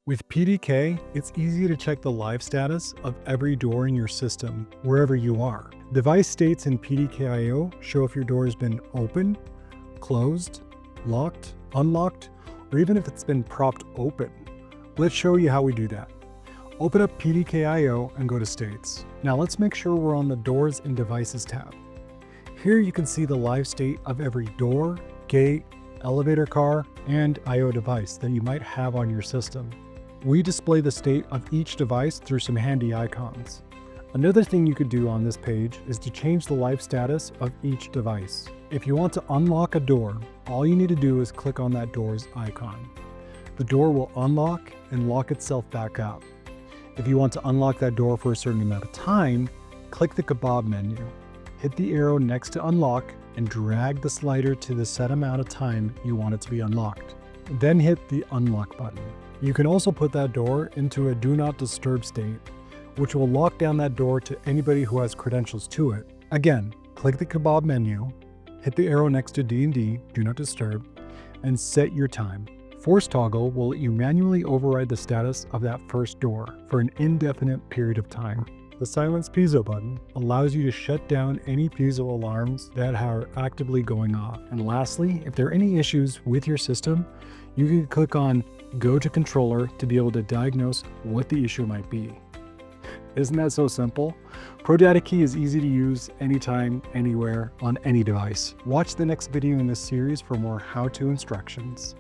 With PDK, it's easy to check the live status of every door in your system, wherever you are. Device states in PDK.io show if your door has been open, closed, locked, unlocked, or even if it's been propped open. Let's show you how we do that. Open up PDK.io and go to States. Now let's make sure we're on the Doors and Devices tab. Here you can see the live state of every door, gate, elevator car, and I/O device that you might have on your system. We display the state of each device through some handy icons. Another thing you could do on this page is to change the live status of each device. If you want to unlock a door, all you need to do is click on that door's icon. The door will unlock and lock itself back up. If you want to unlock that door for a certain amount of time, click the kebab menu. Hit the arrow next to unlock and drag the slider to the set amount of time you want it to be unlocked. Then hit the unlock button. You can also put that door into a do not disturb state, which will lock down that door to anybody who has credentials to it. Again, click the kebab menu, hit the arrow next to D&D, do not disturb, and set your time. Force toggle will let you manually override the status of that first door for an indefinite period of time. The silence piezo button allows you to shut down any piezo alarms that are actively going off. And lastly, if there are any issues with your system, you can click on Go to Controller to be able to diagnose what the issue might be. Isn't that so simple? ProdataKey is easy to use anytime, anywhere, on any device. Watch the next video in this series for more how-to instructions.